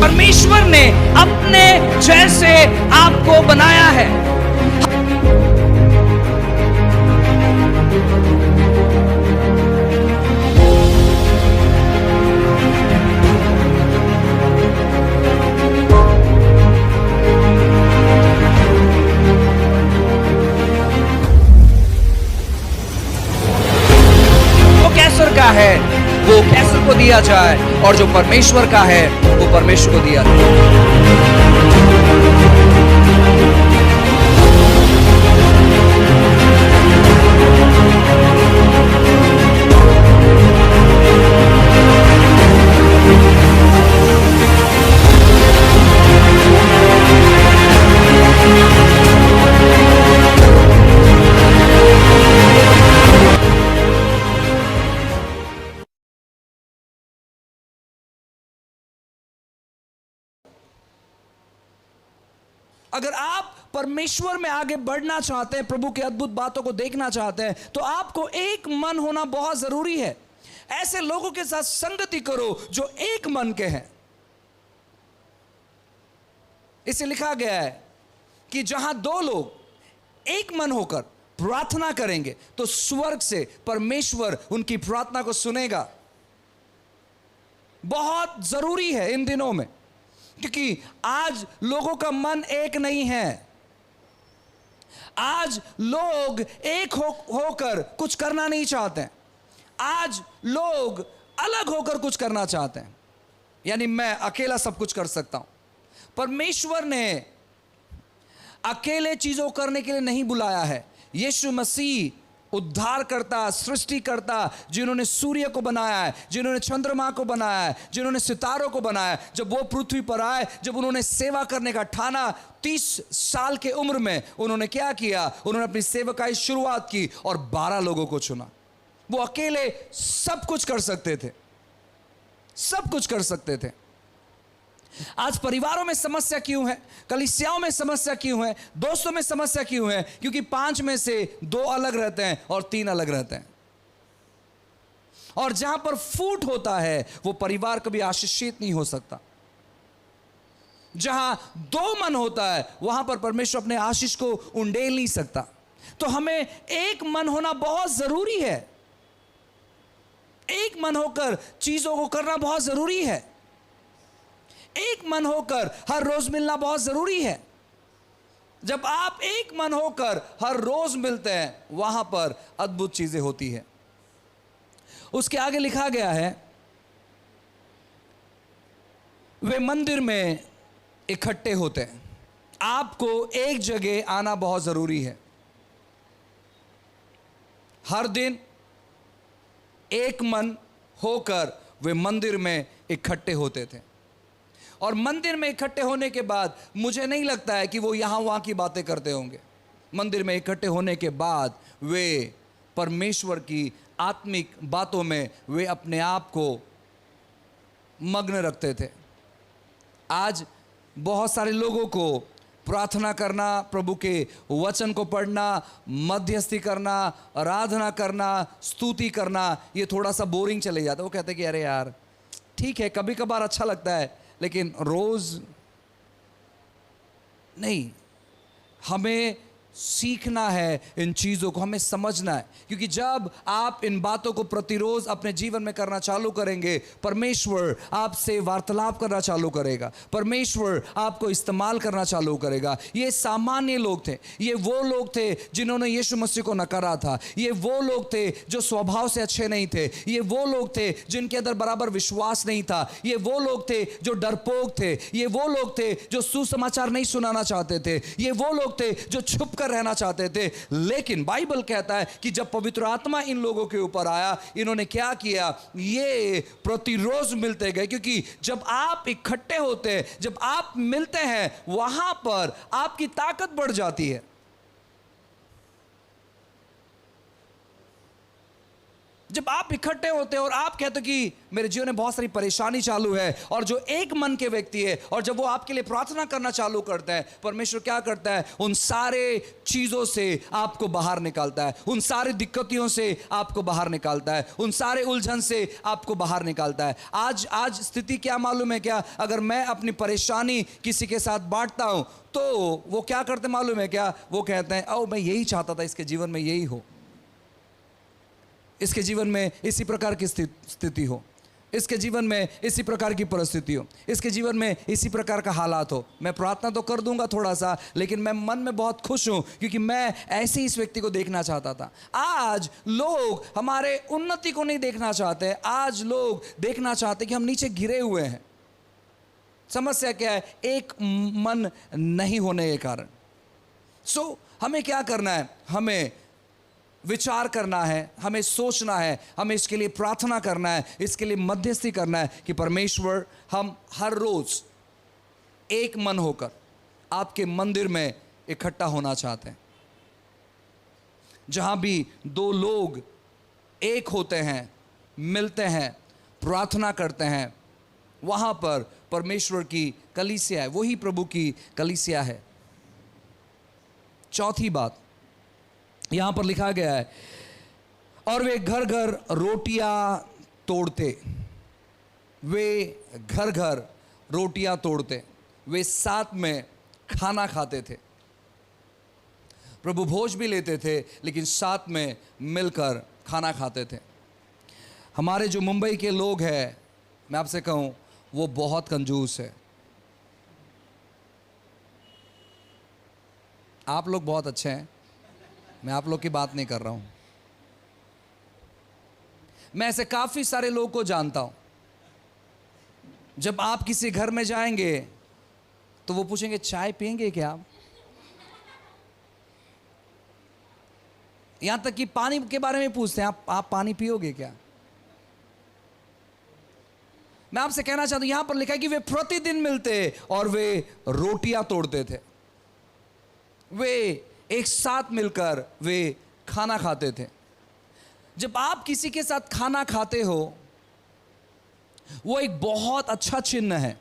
परमेश्वर ने अपने जैसे आपको बनाया है। कैसर का है वो कैसर को दिया जाए, और जो परमेश्वर का है वो परमेश्वर को दिया जाए। अगर आप परमेश्वर में आगे बढ़ना चाहते हैं, प्रभु की अद्भुत बातों को देखना चाहते हैं, तो आपको एक मन होना बहुत जरूरी है। ऐसे लोगों के साथ संगति करो जो एक मन के हैं। इसे लिखा गया है कि जहां दो लोग एक मन होकर प्रार्थना करेंगे तो स्वर्ग से परमेश्वर उनकी प्रार्थना को सुनेगा। बहुत जरूरी है इन दिनों में, क्योंकि आज लोगों का मन एक नहीं है। आज लोग एक होकर कुछ करना नहीं चाहते हैं। आज लोग अलग होकर कुछ करना चाहते हैं, यानी मैं अकेला सब कुछ कर सकता हूं। परमेश्वर ने अकेले चीजों करने के लिए नहीं बुलाया है। यीशु मसीह उद्धारकर्ता, सृष्टिकर्ता, जिन्होंने सूर्य को बनाया है, जिन्होंने चंद्रमा को बनाया है, जिन्होंने सितारों को बनाया है, जब वो पृथ्वी पर आए, जब उन्होंने सेवा करने का ठाना, 30 साल के उम्र में उन्होंने क्या किया? उन्होंने अपनी सेवकाई शुरुआत की और 12 लोगों को चुना। वो अकेले सब कुछ कर सकते थे, सब कुछ कर सकते थे। आज परिवारों में समस्या क्यों है? कलीसियाओं में समस्या क्यों है? दोस्तों में समस्या क्यों है? क्योंकि 5 में से 2 अलग रहते हैं और 3 अलग रहते हैं। और जहां पर फूट होता है वो परिवार कभी आशीषित नहीं हो सकता। जहां 2 मन होता है वहां पर परमेश्वर अपने आशीष को उंडेल नहीं सकता। तो हमें एक मन होना बहुत जरूरी है। एक मन होकर चीजों को करना बहुत जरूरी है। एक मन होकर हर रोज मिलना बहुत जरूरी है। जब आप एक मन होकर हर रोज मिलते हैं वहां पर अद्भुत चीजें होती है। उसके आगे लिखा गया है, वे मंदिर में इकट्ठे होते हैं। आपको एक जगह आना बहुत जरूरी है। हर दिन एक मन होकर वे मंदिर में इकट्ठे होते थे। और मंदिर में इकट्ठे होने के बाद मुझे नहीं लगता है कि वो यहां वहां की बातें करते होंगे। मंदिर में इकट्ठे होने के बाद वे परमेश्वर की आत्मिक बातों में वे अपने आप को मग्न रखते थे। आज बहुत सारे लोगों को प्रार्थना करना, प्रभु के वचन को पढ़ना, मध्यस्थी करना, आराधना करना, स्तुति करना, ये थोड़ा सा बोरिंग चले जाता है। वो कहते हैं कि अरे यार ठीक है, कभी कभार अच्छा लगता है, लेकिन रोज नहीं। हमें सीखना है इन चीज़ों को, हमें समझना है, क्योंकि जब आप इन बातों को प्रतिरोज अपने जीवन में करना चालू करेंगे, परमेश्वर आपसे वार्तालाप करना चालू करेगा, परमेश्वर आपको इस्तेमाल करना चालू करेगा। ये सामान्य लोग थे, ये वो लोग थे जिन्होंने यीशु मसीह को नकारा था, ये वो लोग थे जो स्वभाव से अच्छे नहीं थे, ये वो लोग थे जिनके अंदर बराबर विश्वास नहीं था, ये वो लोग थे जो डरपोक थे, ये वो लोग थे जो सुसमाचार नहीं सुनाना चाहते थे, ये वो लोग थे जो छुप रहना चाहते थे। लेकिन बाइबल कहता है कि जब पवित्र आत्मा इन लोगों के ऊपर आया, इन्होंने क्या किया? ये प्रतिरोज मिलते गए, क्योंकि जब आप इकट्ठे होते हैं, जब आप मिलते हैं, वहां पर आपकी ताकत बढ़ जाती है। जब आप इकट्ठे होते हैं और आप कहते हो कि मेरे जीवन में बहुत सारी परेशानी चालू है, और जो एक मन के व्यक्ति है, और जब वो आपके लिए प्रार्थना करना चालू करता है, परमेश्वर क्या करता है? उन सारे चीजों से आपको बाहर निकालता है, उन सारी दिक्कतों से आपको बाहर निकालता है, उन सारे उलझन से आपको बाहर निकालता है। आज स्थिति क्या मालूम है क्या? अगर मैं अपनी परेशानी किसी के साथ बांटता हूं तो वो क्या करते मालूम है क्या? वो कहते हैं, ओ मैं यही चाहता था इसके जीवन में यही हो, इसके जीवन में इसी प्रकार की स्थिति हो, इसके जीवन में इसी प्रकार की परिस्थिति हो, इसके जीवन में इसी प्रकार का हालात हो। मैं प्रार्थना तो कर दूंगा थोड़ा सा, लेकिन मैं मन में बहुत खुश हूं क्योंकि मैं ऐसे ही इस व्यक्ति को देखना चाहता था। आज लोग हमारे उन्नति को नहीं देखना चाहते, आज लोग देखना चाहते कि हम नीचे गिरे हुए हैं। समस्या क्या है? एक मन नहीं होने के कारण। हमें क्या करना है? हमें विचार करना है, हमें सोचना है, हमें इसके लिए प्रार्थना करना है, इसके लिए मध्यस्थी करना है कि परमेश्वर, हम हर रोज एक मन होकर आपके मंदिर में इकट्ठा होना चाहते हैं। जहां भी दो लोग एक होते हैं, मिलते हैं, प्रार्थना करते हैं, वहां पर परमेश्वर की कलीसिया है, वही प्रभु की कलीसिया है। चौथी बात यहां पर लिखा गया है, और वे घर घर रोटियां तोड़ते, वे घर घर रोटियां तोड़ते, वे साथ में खाना खाते थे। प्रभु भोज भी लेते थे लेकिन साथ में मिलकर खाना खाते थे। हमारे जो मुंबई के लोग हैं, मैं आपसे कहूं, वो बहुत कंजूस है। आप लोग बहुत अच्छे हैं, मैं आप लोग की बात नहीं कर रहा हूं। मैं ऐसे काफी सारे लोगों को जानता हूं, जब आप किसी घर में जाएंगे तो वो पूछेंगे चाय पिएंगे क्या आप? यहां तक कि पानी के बारे में पूछते हैं, आप पानी पियोगे क्या? मैं आपसे कहना चाहता हूं, यहां पर लिखा है कि वे प्रतिदिन मिलते और वे रोटियां तोड़ते थे, वे एक साथ मिलकर वे खाना खाते थे। जब आप किसी के साथ खाना खाते हो, वो एक बहुत अच्छा चिन्ह है,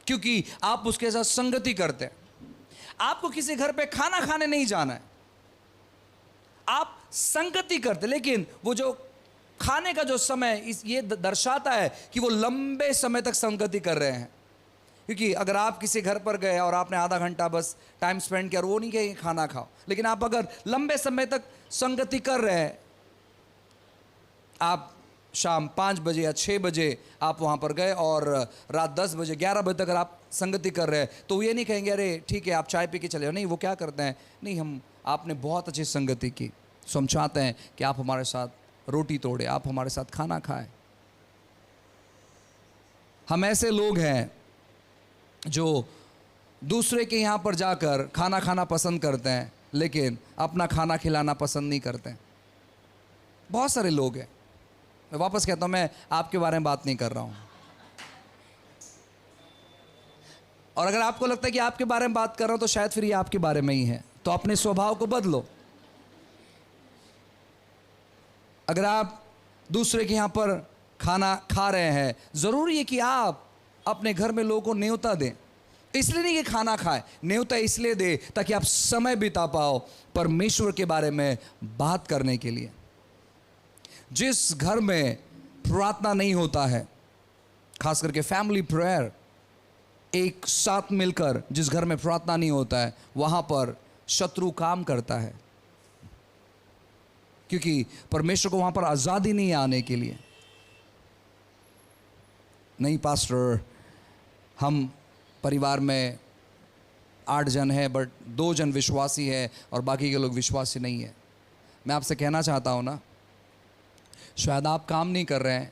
क्योंकि आप उसके साथ संगति करते हैं। आपको किसी घर पे खाना खाने नहीं जाना है, आप संगति करते, लेकिन वो जो खाने का जो समय ये दर्शाता है कि वो लंबे समय तक संगति कर रहे हैं। क्योंकि अगर आप किसी घर पर गए और आपने आधा घंटा बस टाइम स्पेंड किया, और वो नहीं कहेंगे खाना खाओ, लेकिन आप अगर लंबे समय तक संगति कर रहे हैं, आप शाम 5 बजे या 6 बजे आप वहाँ पर गए और रात 10 बजे 11 बजे तक अगर आप संगति कर रहे हैं, तो ये नहीं कहेंगे अरे ठीक है आप चाय पी के चले जाओ। नहीं, वो क्या करते हैं, नहीं, आपने बहुत अच्छी संगति की, सो हम चाहते हैं कि आप हमारे साथ रोटी तोड़े, आप हमारे साथ खाना खाएं। हम ऐसे लोग हैं जो दूसरे के यहाँ पर जाकर खाना खाना पसंद करते हैं, लेकिन अपना खाना खिलाना पसंद नहीं करते हैं। बहुत सारे लोग हैं। मैं वापस कहता हूँ, मैं आपके बारे में बात नहीं कर रहा हूँ। और अगर आपको लगता है कि आपके बारे में बात कर रहा हूँ, तो शायद फिर ये आपके बारे में ही है, तो अपने स्वभाव को बदलो। अगर आप दूसरे के यहाँ पर खाना खा रहे हैं, ज़रूरी है कि आप अपने घर में लोगों को न्योता दें। इसलिए नहीं कि खाना खाए, न्योता इसलिए दे ताकि आप समय बिता पाओ परमेश्वर के बारे में बात करने के लिए। जिस घर में प्रार्थना नहीं होता है, खास करके फैमिली प्रेयर, एक साथ मिलकर जिस घर में प्रार्थना नहीं होता है, वहां पर शत्रु काम करता है, क्योंकि परमेश्वर को वहां पर आजादी नहीं आने के लिए। नहीं पास्टर, हम परिवार में 8 जन हैं, बट 2 जन विश्वासी है और बाकी के लोग विश्वासी नहीं है। मैं आपसे कहना चाहता हूं ना, शायद आप काम नहीं कर रहे हैं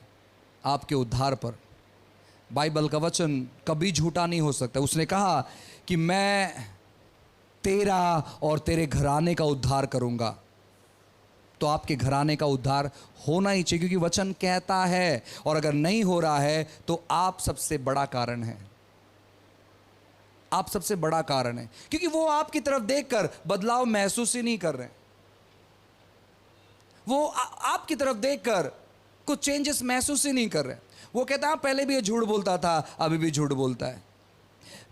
आपके उद्धार पर। बाइबल का वचन कभी झूठा नहीं हो सकता। उसने कहा कि मैं तेरा और तेरे घराने का उद्धार करूंगा। तो आपके घराने का उद्धार होना ही चाहिए, क्योंकि वचन कहता है। और अगर नहीं हो रहा है तो आप सबसे बड़ा कारण है, आप सबसे बड़ा कारण है, क्योंकि वो आपकी तरफ देखकर बदलाव महसूस ही नहीं कर रहे। वो आपकी तरफ देखकर कुछ चेंजेस महसूस ही नहीं कर रहे। वो कहता है पहले भी ये झूठ बोलता था, अभी भी झूठ बोलता है।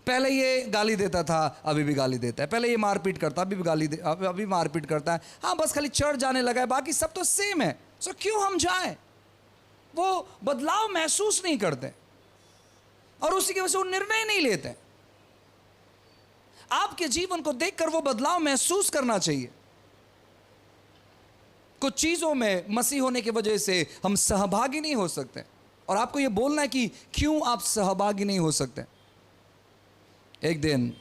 पहले ये गाली देता था, अभी भी गाली देता है। पहले ये मारपीट करता, अभी मारपीट करता है। हाँ, बस खाली चर्च जाने लगा है, बाकी सब तो सेम है। सो क्यों हम जाएं? वो बदलाव महसूस नहीं करते और उसी की वजह से वो निर्णय नहीं लेते। आपके जीवन को देखकर वो बदलाव महसूस करना चाहिए। कुछ चीजों में मसीह होने की वजह से हम सहभागी नहीं हो सकते, और आपको ये बोलना है कि क्यों आप सहभागी नहीं हो सकते। एक दिन